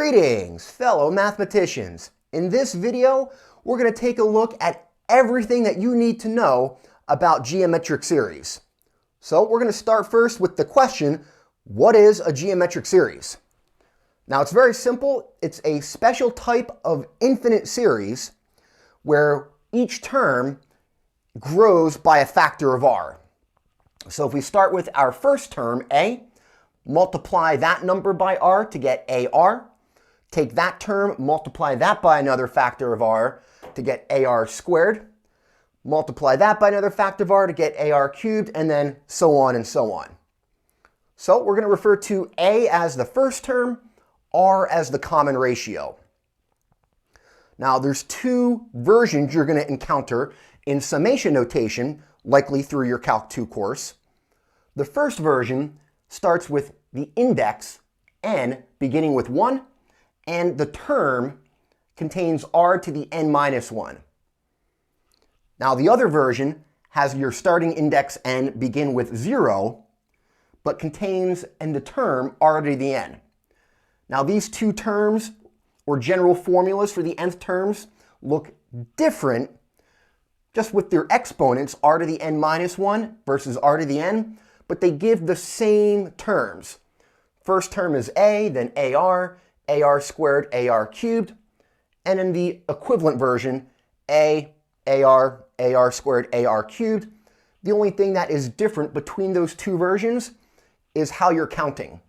Greetings, fellow mathematicians. In this video, we're going to take a look at everything that you need to know about geometric series. So we're going to start first with the question, what is a geometric series? Now it's very simple. It's a special type of infinite series where each term grows by a factor of r. So if we start with our first term, a, multiply that number by r to get ar. Take that term, multiply that by another factor of r to get ar squared. Multiply that by another factor of r to get ar cubed, and then so on and so on. So we're going to refer to a as the first term, r as the common ratio. Now there's two versions you're going to encounter in summation notation, likely through your Calc 2 course. The first version starts with the index n beginning with 1, and the term contains r to the n minus 1. Now the other version has your starting index n begin with 0, but contains in the term r to the n. Now these two terms, or general formulas for the nth terms, look different just with their exponents, r to the n minus 1 versus r to the n, but they give the same terms. First term is a, then ar squared, ar cubed, and in the equivalent version, ar squared, ar cubed. The only thing that is different between those two versions is how you're counting.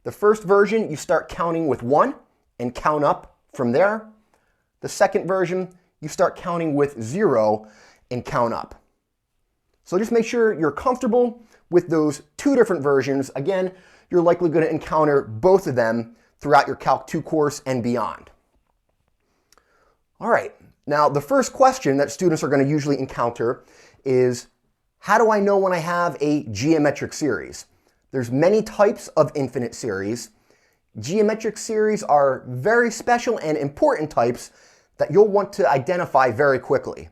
The first version, you start counting with 1 and count up from there. The second version, you start counting with 0 and count up. So just make sure you're comfortable with those two different versions. Again, you're likely going to encounter both of them throughout your Calc 2 course and beyond. All right, now the first question that students are going to usually encounter is, how do I know when I have a geometric series? There's many types of infinite series. Geometric series are very special and important types that you'll want to identify very quickly.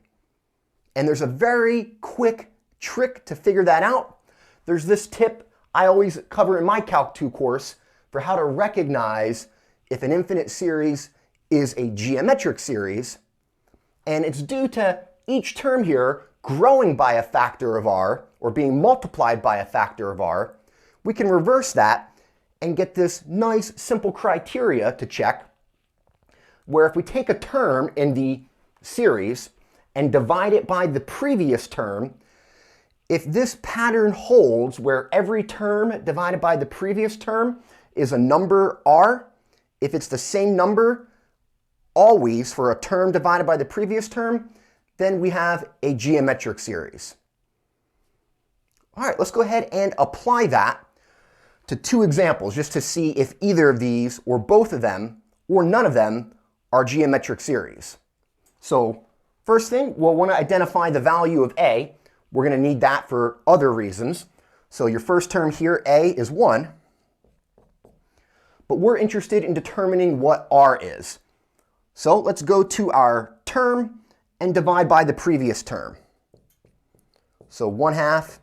And there's a very quick trick to figure that out. There's this tip I always cover in my Calc 2 course for how to recognize if an infinite series is a geometric series. And it's due to each term here growing by a factor of r, or being multiplied by a factor of r. We can reverse that and get this nice simple criteria to check, where if we take a term in the series and divide it by the previous term, if this pattern holds where every term divided by the previous term is a number r, if it's the same number always for a term divided by the previous term, then we have a geometric series. All right, let's go ahead and apply that to two examples just to see if either of these, or both of them, or none of them are geometric series. So first thing, we'll want to identify the value of a. We're going to need that for other reasons. So your first term here, a, is 1. But we're interested in determining what r is. So let's go to our term and divide by the previous term. So 1/2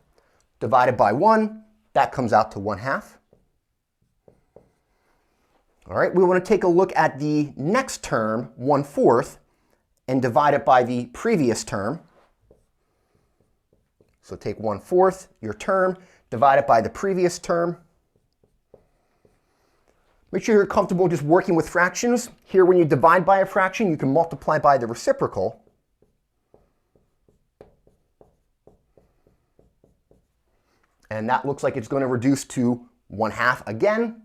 divided by 1, that comes out to 1/2. All right, we want to take a look at the next term, 1/4, and divide it by the previous term. So take 1/4, your term, divide it by the previous term. Make sure you're comfortable just working with fractions. Here, when you divide by a fraction, you can multiply by the reciprocal. And that looks like it's going to reduce to 1/2 again.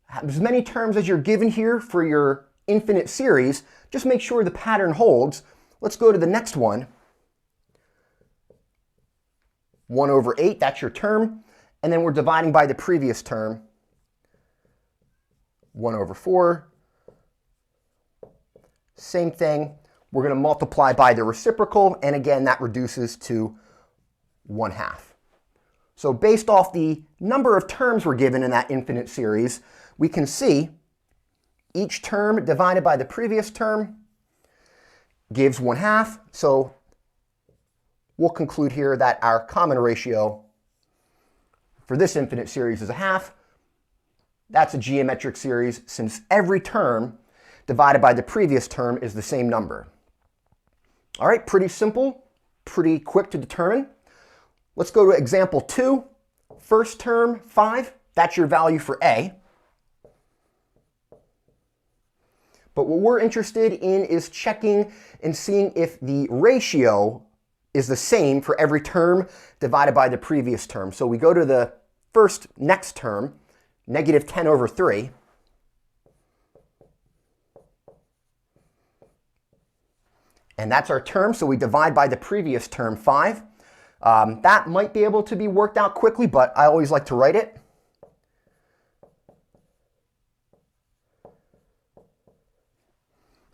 As many terms as you're given here for your infinite series, just make sure the pattern holds. Let's go to the next one. 1/8, that's your term. And then we're dividing by the previous term. 1/4. Same thing. We're going to multiply by the reciprocal, and again, that reduces to 1/2. So based off the number of terms we're given in that infinite series, we can see each term divided by the previous term gives 1/2. So we'll conclude here that our common ratio for this infinite series is 1/2. that's a geometric series since every term divided by the previous term is the same number. All right, pretty simple, pretty quick to determine. Let's go to example 2. First term, 5, that's your value for A. But what we're interested in is checking and seeing if the ratio is the same for every term divided by the previous term. So we go to the next term, negative 10 over 3. And that's our term, so we divide by the previous term, 5. That might be able to be worked out quickly, but I always like to write it.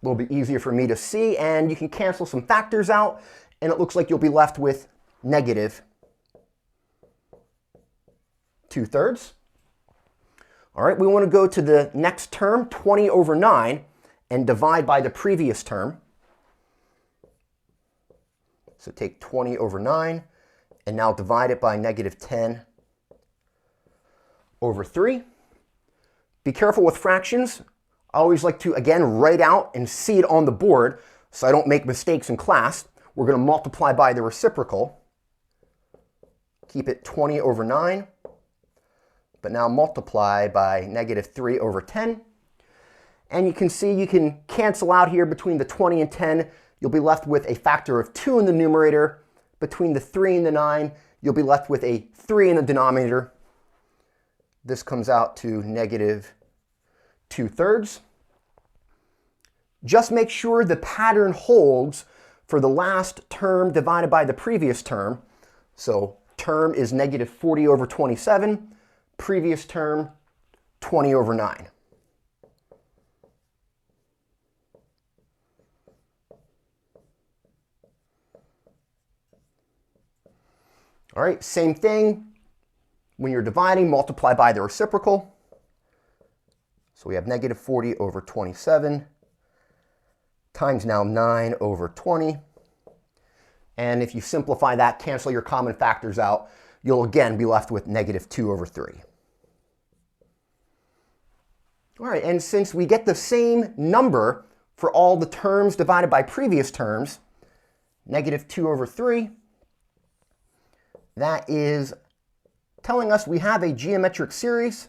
A little bit easier for me to see, and you can cancel some factors out, and it looks like you'll be left with negative 2/3. All right, we want to go to the next term, 20 over 9, and divide by the previous term. So take 20 over 9, and now divide it by negative 10 over 3. Be careful with fractions. I always like to, again, write out and see it on the board so I don't make mistakes in class. We're going to multiply by the reciprocal. Keep it 20 over 9, but now multiply by negative 3 over 10. And you can see you can cancel out here between the 20 and 10. You'll be left with a factor of 2 in the numerator. Between the 3 and the 9, you'll be left with a 3 in the denominator. This comes out to negative 2/3. Just make sure the pattern holds for the last term divided by the previous term. So term is negative 40 over 27, previous term 20 over 9. All right, same thing. When you're dividing, multiply by the reciprocal. So we have negative 40 over 27 times now 9 over 20. And if you simplify that, cancel your common factors out, you'll again be left with negative 2 over 3. All right, and since we get the same number for all the terms divided by previous terms, negative 2 over 3, that is telling us we have a geometric series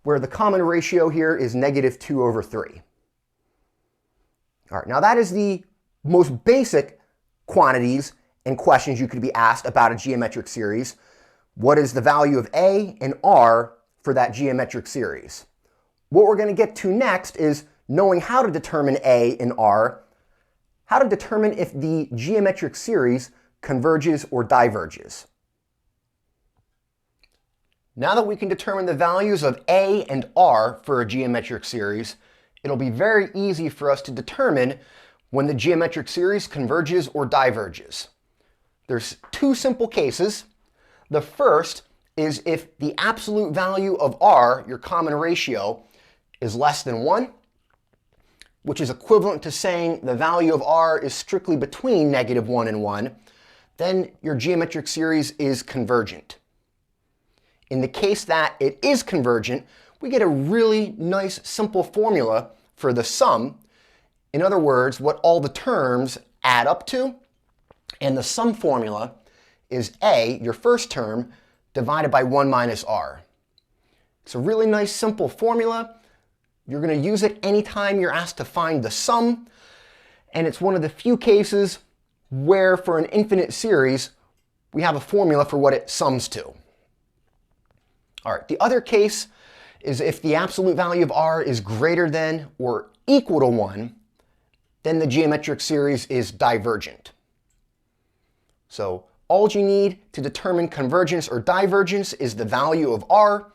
where the common ratio here is negative 2 over 3. All right, now that is the most basic quantities and questions you could be asked about a geometric series. What is the value of A and R for that geometric series? What we're going to get to next is knowing how to determine A and R, how to determine if the geometric series converges or diverges. Now that we can determine the values of A and R for a geometric series, it'll be very easy for us to determine when the geometric series converges or diverges. There's two simple cases. The first is if the absolute value of R, your common ratio, is less than 1, which is equivalent to saying the value of R is strictly between negative 1 and 1, then your geometric series is convergent. In the case that it is convergent, we get a really nice simple formula for the sum. In other words, what all the terms add up to. And the sum formula is A, your first term, divided by 1 minus R. It's a really nice simple formula. You're going to use it anytime you're asked to find the sum. And it's one of the few cases where for an infinite series, we have a formula for what it sums to. All right, the other case is if the absolute value of R is greater than or equal to 1, then the geometric series is divergent. So all you need to determine convergence or divergence is the value of R,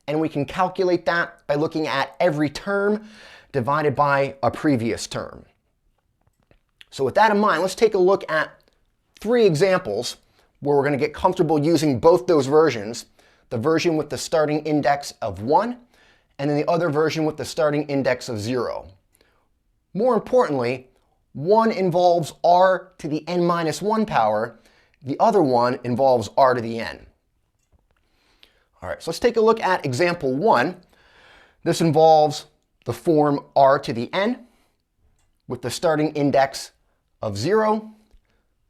and we can calculate that by looking at every term divided by a previous term. So with that in mind, let's take a look at 3 examples where we're going to get comfortable using both those versions. The version with the starting index of 1, and then the other version with the starting index of 0. More importantly, one involves R to the n minus 1 power, the other one involves R to the n. All right, so let's take a look at example 1. This involves the form r to the n with the starting index of 0.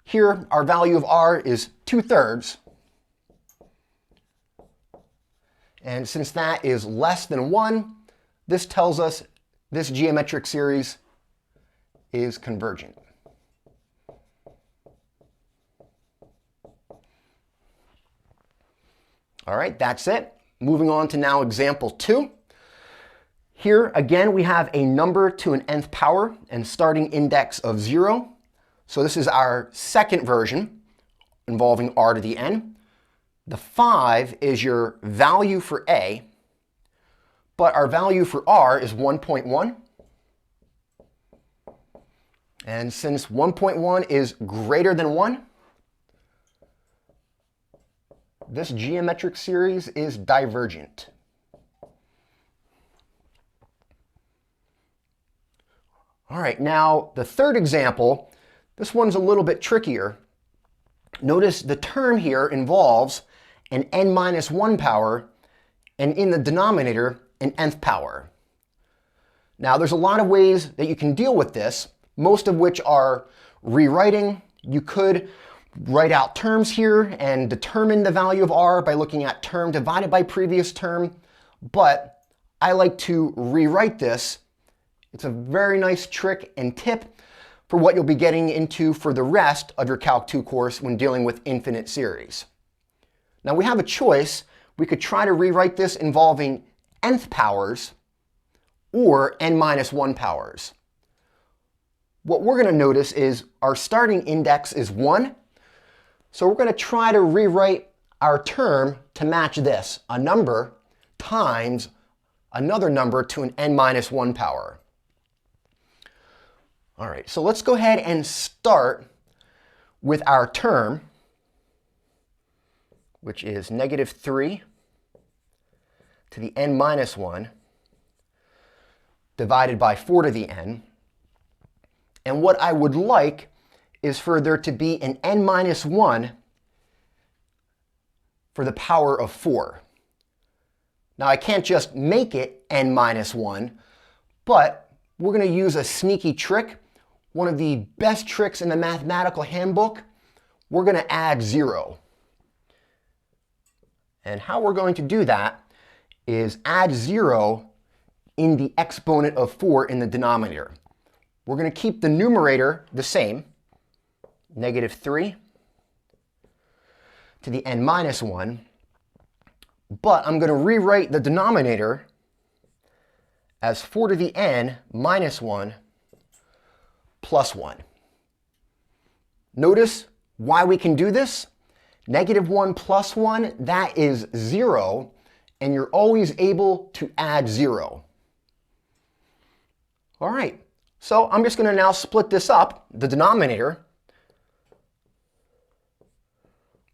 Here, our value of r is 2/3. And since that is less than 1, this tells us this geometric series is convergent. All right, that's it. Moving on to now example 2. Here, again, we have a number to an nth power and starting index of 0. So this is our second version involving r to the n. The 5 is your value for a, but our value for r is 1.1. And since 1.1 is greater than 1, this geometric series is divergent. All right, now the third example, this one's a little bit trickier. Notice the term here involves an n-1 power, and in the denominator, an nth power. Now, there's a lot of ways that you can deal with this, most of which are rewriting. You could write out terms here and determine the value of r by looking at term divided by previous term, but I like to rewrite this. It's a very nice trick and tip for what you'll be getting into for the rest of your Calc 2 course when dealing with infinite series. Now we have a choice. We could try to rewrite this involving nth powers or n-1 powers. What we're going to notice is our starting index is 1. So we're going to try to rewrite our term to match this, a number times another number to an n-1 power. All right, so let's go ahead and start with our term, which is -3 to the n-1 divided by 4 to the n. And what I would like is for there to be an n-1 for the power of 4. Now I can't just make it n-1, but we're going to use a sneaky trick, one of the best tricks in the mathematical handbook. We're going to add 0. And how we're going to do that is add 0 in the exponent of 4 in the denominator. We're going to keep the numerator the same, -3 to the n-1, but I'm going to rewrite the denominator as 4 to the n-1 plus 1. Notice why we can do this. -1 plus 1, that is 0, and you're always able to add 0. All right, so I'm just going to now split this up, the denominator.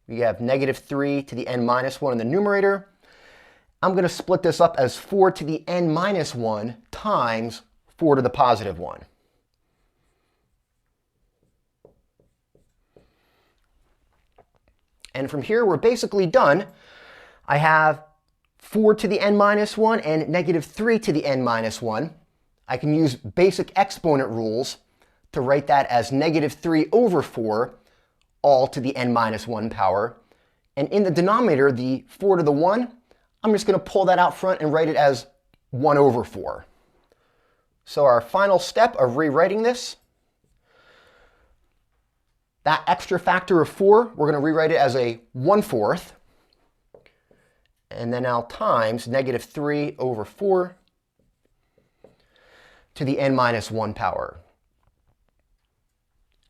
We have -3 to the n-1 in the numerator. I'm going to split this up as 4 to the n-1 times 4 to the positive 1. And from here, we're basically done. I have 4 to the n-1 and -3 to the n-1. I can use basic exponent rules to write that as -3 over 4, all to the n-1 power. And in the denominator, the 4 to the 1, I'm just going to pull that out front and write it as 1 over 4. So our final step of rewriting this, that extra factor of 4, we're going to rewrite it as a 1/4. And then now times -3 over 4 to the n-1 power.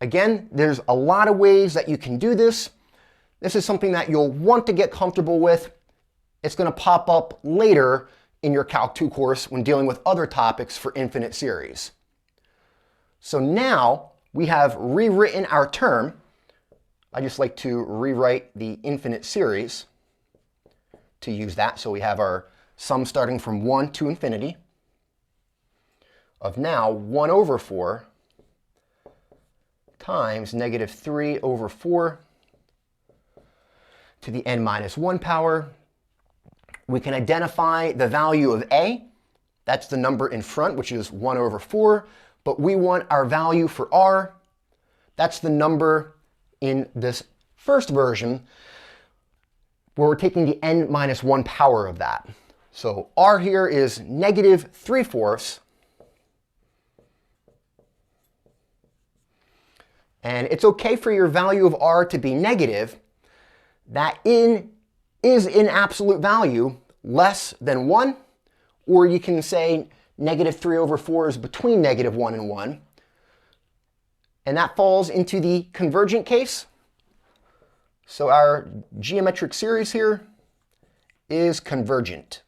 Again, there's a lot of ways that you can do this. This is something that you'll want to get comfortable with. It's going to pop up later in your Calc 2 course when dealing with other topics for infinite series. So now we have rewritten our term. I just like to rewrite the infinite series to use that. So we have our sum starting from 1 to infinity of now 1 over 4 times -3 over 4 to the n-1 power. We can identify the value of a. That's the number in front, which is 1 over 4. But we want our value for r. That's the number in this first version, where we're taking the n minus 1 power of that. So r here is negative 3/4. And it's okay for your value of r to be negative. That is in absolute value less than 1. Or you can say negative 3 over 4 is between negative 1 and 1. And that falls into the convergent case. So our geometric series here is convergent.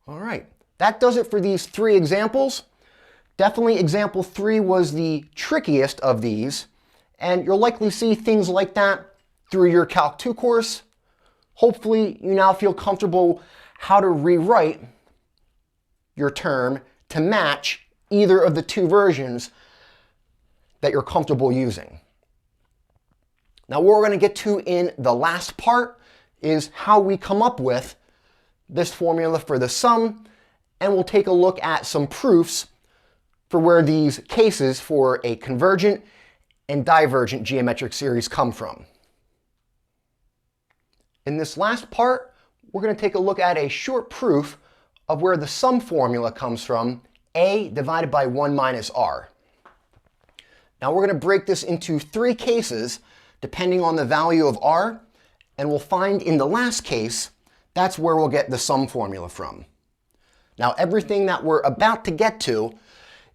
All right, that does it for these 3 examples. Definitely example 3 was the trickiest of these, and you'll likely see things like that through your Calc 2 course. Hopefully you now feel comfortable how to rewrite your term to match either of the 2 versions that you're comfortable using. Now what we're going to get to in the last part is how we come up with this formula for the sum, and we'll take a look at some proofs for where these cases for a convergent and divergent geometric series come from. In this last part, we're going to take a look at a short proof of where the sum formula comes from, a divided by 1 minus r. Now we're going to break this into 3 cases depending on the value of r, and we'll find in the last case that's where we'll get the sum formula from. Now everything that we're about to get to,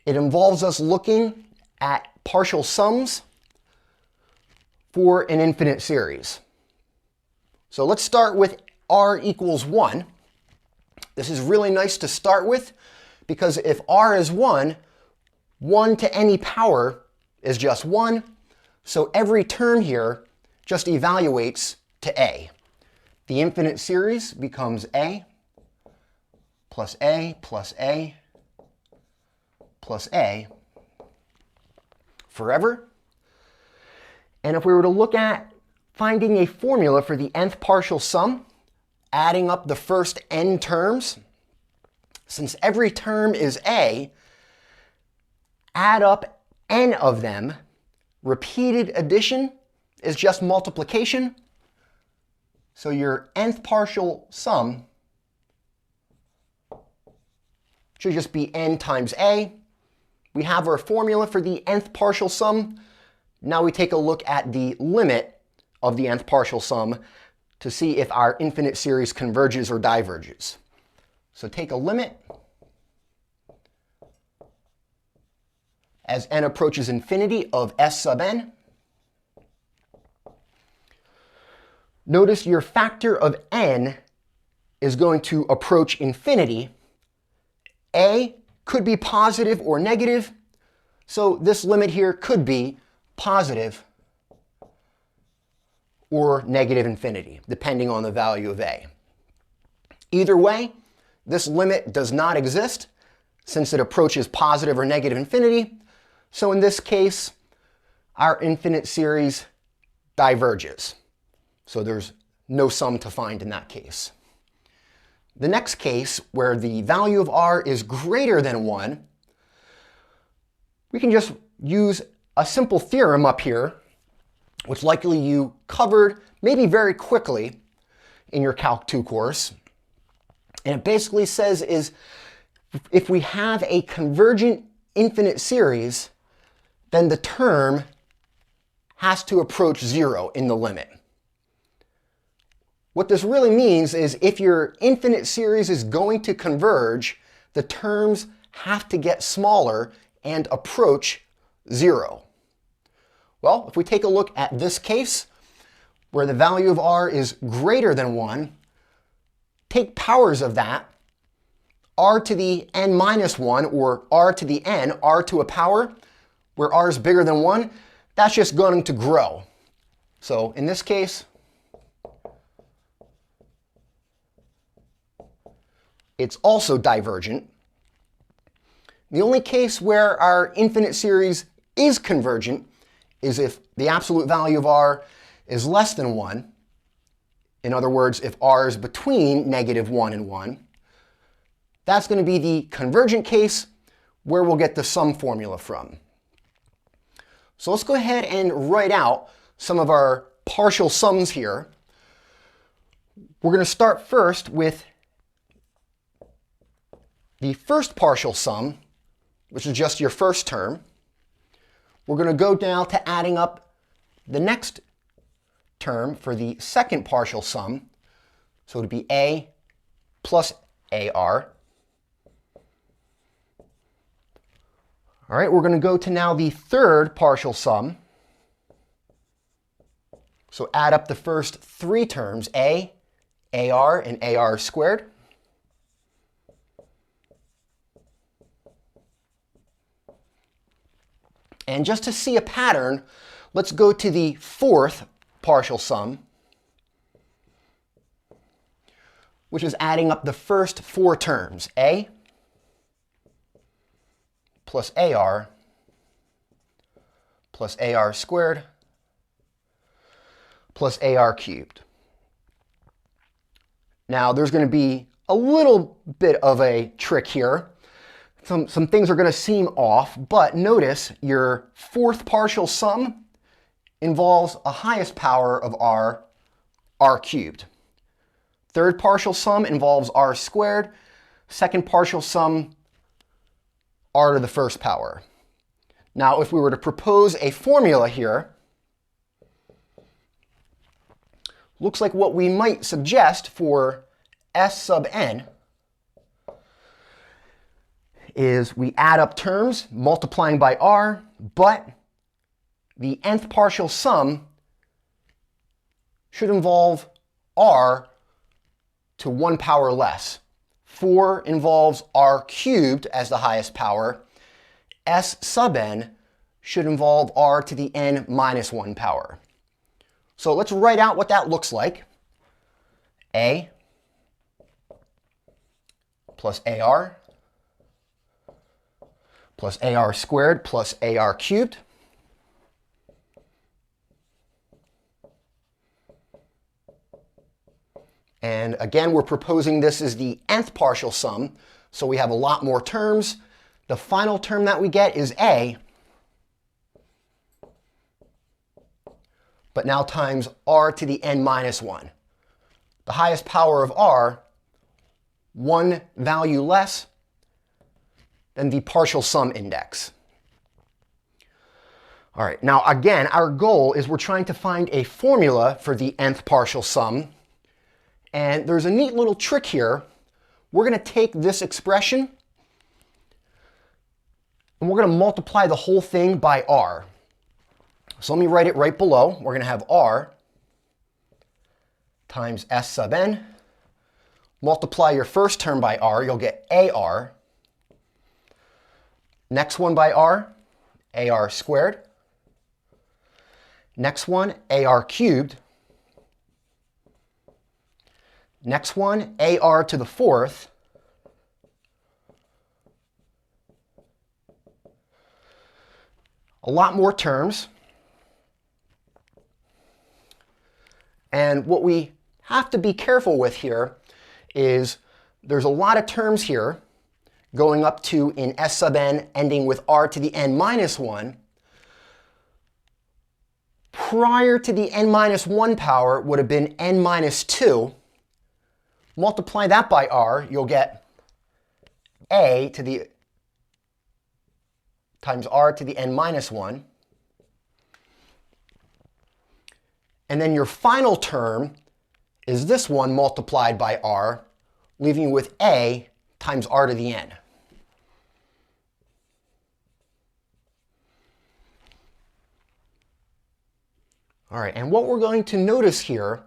it involves us looking at partial sums for an infinite series. So let's start with r equals 1. This is really nice to start with because if r is 1, 1 to any power is just 1. So every term here just evaluates to a. The infinite series becomes a plus a plus a plus a forever. And if we were to look at finding a formula for the nth partial sum, adding up the first n terms, since every term is a, add up n of them. Repeated addition is just multiplication. So your nth partial sum should just be n times a. We have our formula for the nth partial sum. Now we take a look at the limit of the nth partial sum to see if our infinite series converges or diverges. So take a limit as n approaches infinity of s sub n. Notice your factor of n is going to approach infinity. A could be positive or negative, so this limit here could be positive or negative infinity, depending on the value of a. Either way, this limit does not exist since it approaches positive or negative infinity. So in this case, our infinite series diverges. So there's no sum to find in that case. The next case, where the value of r is greater than 1, we can just use a simple theorem up here, which likely you covered maybe very quickly in your Calc 2 course. And it basically says is if we have a convergent infinite series, then the term has to approach 0 in the limit. What this really means is if your infinite series is going to converge, the terms have to get smaller and approach 0. Well, if we take a look at this case, where the value of r is greater than 1, take powers of that, r to the n minus 1, or r to the n, r to a power, where r is bigger than 1, that's just going to grow. So in this case, it's also divergent. The only case where our infinite series is convergent is if the absolute value of r is less than 1. In other words, if r is between -1 and 1, that's going to be the convergent case where we'll get the sum formula from. So let's go ahead and write out some of our partial sums here. We're going to start first with the first partial sum, which is just your first term. We're going to go down to adding up the next term for the second partial sum. So it would be a plus ar. All right, we're going to go to now the third partial sum. So add up the first three terms, a, ar, and ar squared. And just to see a pattern, let's go to the fourth partial sum, which is adding up the first four terms, a plus ar plus ar squared plus ar cubed. Now there's going to be a little bit of a trick here. Some things are going to seem off, but notice your fourth partial sum involves a highest power of r cubed. Third partial sum involves r squared. Second partial sum, r to the first power. Now, if we were to propose a formula here, looks like what we might suggest for s sub n is we add up terms multiplying by r, but the nth partial sum should involve r to 1 power less. 4 involves r cubed as the highest power. S sub n should involve r to the n minus 1 power. So let's write out what that looks like. A plus ar plus ar squared plus ar cubed. And again, we're proposing this as the nth partial sum, so we have a lot more terms. The final term that we get is a, but now times r to the n minus 1. The highest power of r, one value less than the partial sum index. All right, now again, our goal is we're trying to find a formula for the nth partial sum. And there's a neat little trick here. We're going to take this expression and we're going to multiply the whole thing by r. So let me write it right below. We're going to have r times s sub n. Multiply your first term by r, you'll get ar. Next one by r, ar squared. Next one, ar cubed. Next one, ar to the fourth. A lot more terms. And what we have to be careful with here is there's a lot of terms here going up to in s sub n ending with r to the n minus 1. Prior to the n minus 1 power would have been n minus 2. Multiply that by r, you'll get a to the times r to the n minus 1. And then your final term is this one multiplied by r, leaving you with a times r to the n. All right, and what we're going to notice here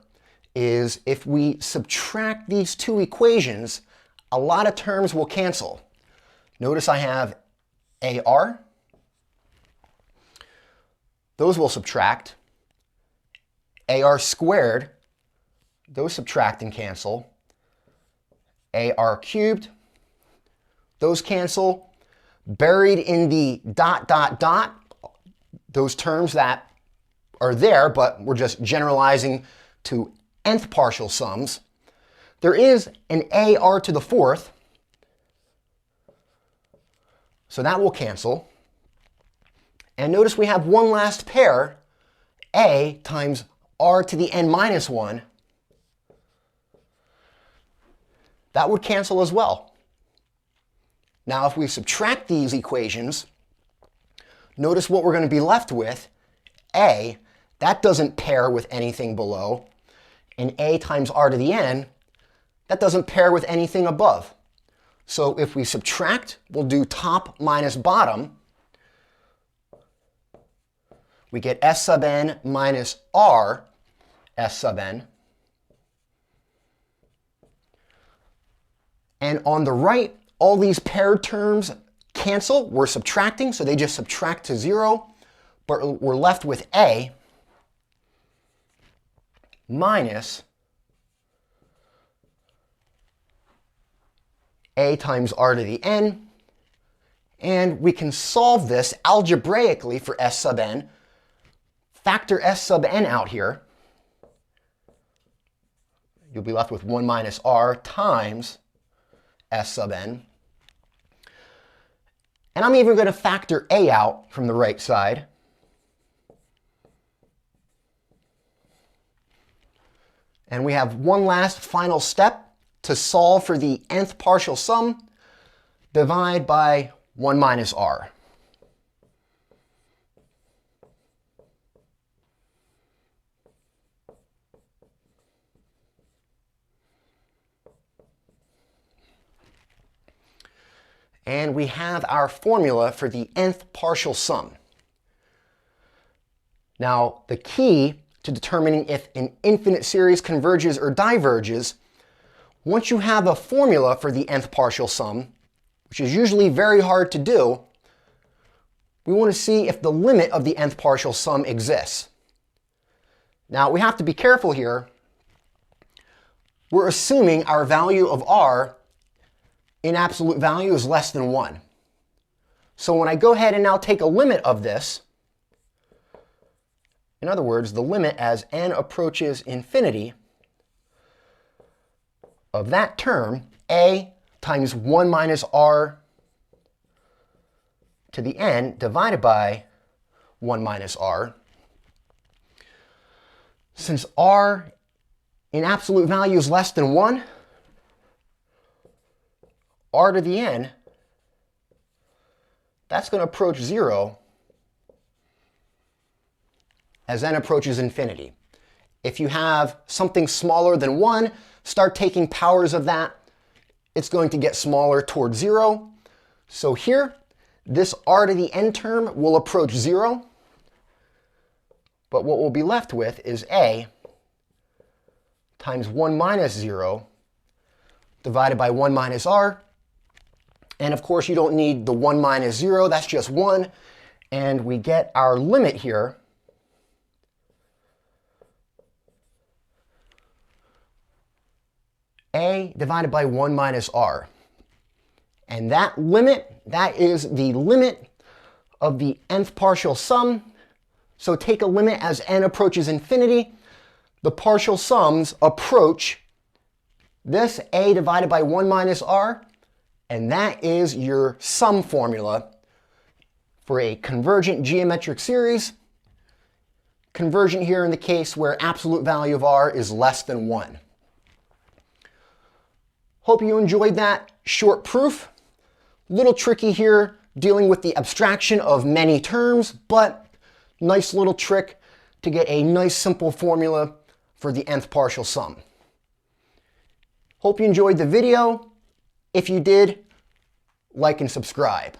is if we subtract these two equations, a lot of terms will cancel. Notice I have ar. Those will subtract. Ar squared, those subtract and cancel. Ar cubed, those cancel. Buried in the dot, dot, dot, those terms that are there, but we're just generalizing to nth partial sums, there is an AR to the fourth, so that will cancel. And notice we have one last pair, A times R to the n minus 1. That would cancel as well. Now if we subtract these equations, notice what we're going to be left with. A, that doesn't pair with anything below. And A times R to the n, that doesn't pair with anything above. So if we subtract, we'll do top minus bottom. We get S sub n minus R S sub n. And on the right, all these paired terms cancel. We're subtracting, so they just subtract to 0. But we're left with A minus A times R to the n. And we can solve this algebraically for S sub n. Factor S sub n out here. You'll be left with 1 minus R times S sub n. And I'm even going to factor A out from the right side. And we have one last final step to solve for the nth partial sum. Divide by 1 minus R. And we have our formula for the nth partial sum. Now, the key to determining if an infinite series converges or diverges, once you have a formula for the nth partial sum, which is usually very hard to do, we want to see if the limit of the nth partial sum exists. Now, we have to be careful here. We're assuming our value of R in absolute value is less than 1. So when I go ahead and now take a limit of this, in other words, the limit as n approaches infinity of that term, A times 1 minus R to the n divided by 1 minus R. Since R in absolute value is less than 1, R to the n, that's going to approach 0 as n approaches infinity. If you have something smaller than 1, start taking powers of that. It's going to get smaller towards 0. So here, this R to the n term will approach 0. But what we'll be left with is A times 1 minus 0 divided by 1 minus R. And of course, you don't need the 1 minus 0. That's just 1. And we get our limit here. A divided by 1 minus R. And that limit, that is the limit of the nth partial sum. So take a limit as n approaches infinity. The partial sums approach this A divided by 1 minus R. And that is your sum formula for a convergent geometric series. Convergent here in the case where absolute value of R is less than 1. Hope you enjoyed that short proof. Little tricky here dealing with the abstraction of many terms, but nice little trick to get a nice simple formula for the nth partial sum. Hope you enjoyed the video. If you did, like and subscribe.